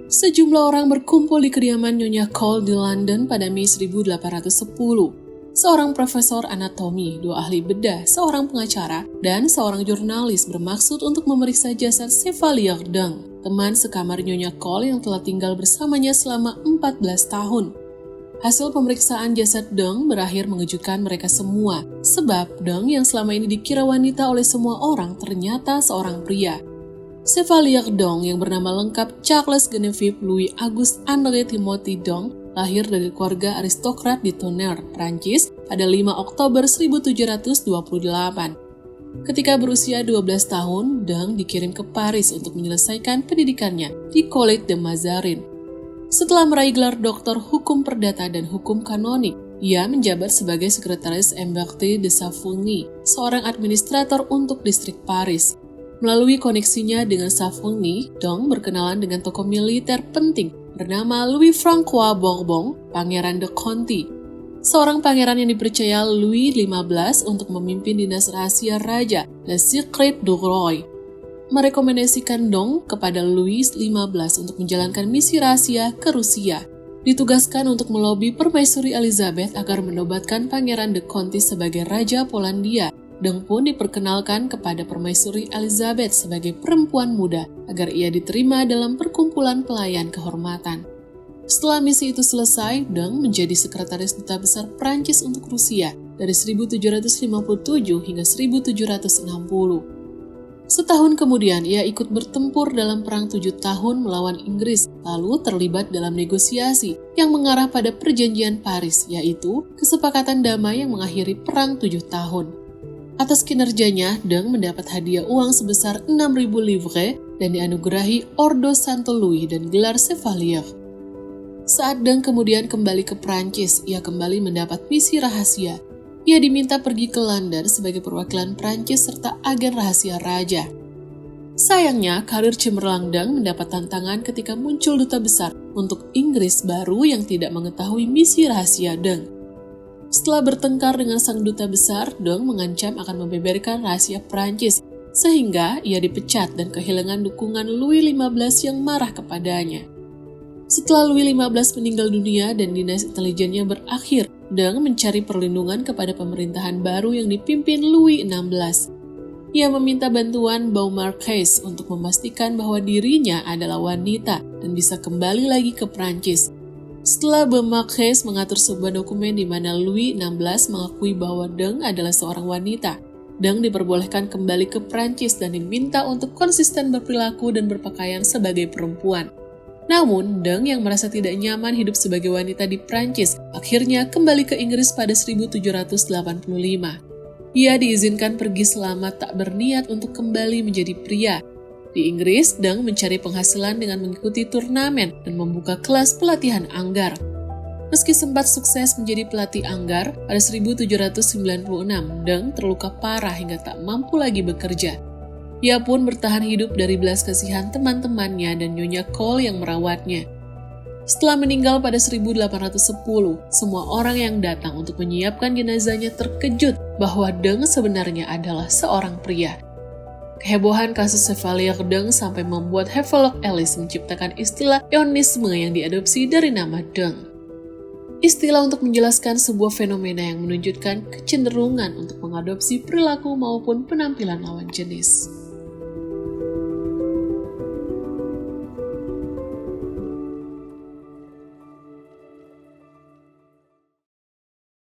Sejumlah orang berkumpul di kediaman Nyonya Cole di London pada Mei 1810. Seorang profesor anatomi, 2 ahli bedah, seorang pengacara, dan seorang jurnalis bermaksud untuk memeriksa jasad Chevalier Deng, teman sekamar Nyonya Cole yang telah tinggal bersamanya selama 14 tahun. Hasil pemeriksaan jasad Deng berakhir mengejutkan mereka semua, sebab Deng yang selama ini dikira wanita oleh semua orang ternyata seorang pria. Chevalier Deng yang bernama lengkap Charles Genevieve Louis Auguste Henri Timothy Deng lahir dari keluarga aristokrat di Tonnerre, Prancis pada 5 Oktober 1728. Ketika berusia 12 tahun, Deng dikirim ke Paris untuk menyelesaikan pendidikannya di Collège de Mazarin. Setelah meraih gelar doktor hukum perdata dan hukum kanonik, ia menjabat sebagai sekretaris Embarté de Savonie, seorang administrator untuk distrik Paris. Melalui koneksinya dengan Savonie, Deng berkenalan dengan tokoh militer penting bernama Louis-François Bourbon, Pangeran de Conti, seorang pangeran yang dipercaya Louis XV untuk memimpin dinas rahasia raja, Le Secret du Roi. Merekomendasikan Deng kepada Louis XV untuk menjalankan misi rahasia ke Rusia. Ditugaskan untuk melobi Permaisuri Elizabeth agar menobatkan Pangeran de Conti sebagai Raja Polandia. Deng pun diperkenalkan kepada Permaisuri Elizabeth sebagai perempuan muda agar ia diterima dalam perkumpulan pelayan kehormatan. Setelah misi itu selesai, Deng menjadi sekretaris duta besar Prancis untuk Rusia dari 1757 hingga 1760. Setahun kemudian, ia ikut bertempur dalam Perang 7 tahun melawan Inggris, lalu terlibat dalam negosiasi yang mengarah pada Perjanjian Paris, yaitu kesepakatan damai yang mengakhiri Perang 7 tahun. Atas kinerjanya, Deng mendapat hadiah uang sebesar 6.000 livres dan dianugerahi Ordo Saint Louis dan gelar Chevalier. Saat Deng kemudian kembali ke Prancis, ia kembali mendapat misi rahasia. Ia diminta pergi ke London sebagai perwakilan Prancis serta agen rahasia raja. Sayangnya, karir cemerlang Deng mendapat tantangan ketika muncul duta besar untuk Inggris baru yang tidak mengetahui misi rahasia Deng. Setelah bertengkar dengan sang duta besar, Deng mengancam akan membeberkan rahasia Prancis, sehingga ia dipecat dan kehilangan dukungan Louis XV yang marah kepadanya. Setelah Louis XV meninggal dunia dan dinas intelijennya berakhir, Deng mencari perlindungan kepada pemerintahan baru yang dipimpin Louis XVI. Ia meminta bantuan Beaumarchais untuk memastikan bahwa dirinya adalah wanita dan bisa kembali lagi ke Prancis. Setelah Beaumarchais mengatur sebuah dokumen di mana Louis XVI mengakui bahwa Deng adalah seorang wanita, Deng diperbolehkan kembali ke Prancis dan diminta untuk konsisten berperilaku dan berpakaian sebagai perempuan. Namun, Deng yang merasa tidak nyaman hidup sebagai wanita di Prancis, akhirnya kembali ke Inggris pada 1785. Ia diizinkan pergi selama tak berniat untuk kembali menjadi pria. Di Inggris, Deng mencari penghasilan dengan mengikuti turnamen dan membuka kelas pelatihan anggar. Meski sempat sukses menjadi pelatih anggar, pada 1796, Deng terluka parah hingga tak mampu lagi bekerja. Ia pun bertahan hidup dari belas kasihan teman-temannya dan Nyonya Cole yang merawatnya. Setelah meninggal pada 1810, semua orang yang datang untuk menyiapkan jenazahnya terkejut bahwa Deng sebenarnya adalah seorang pria. Kehebohan kasus Chevalier Deng sampai membuat Havelock Ellis menciptakan istilah Eonisme yang diadopsi dari nama Deng. Istilah untuk menjelaskan sebuah fenomena yang menunjukkan kecenderungan untuk mengadopsi perilaku maupun penampilan lawan jenis.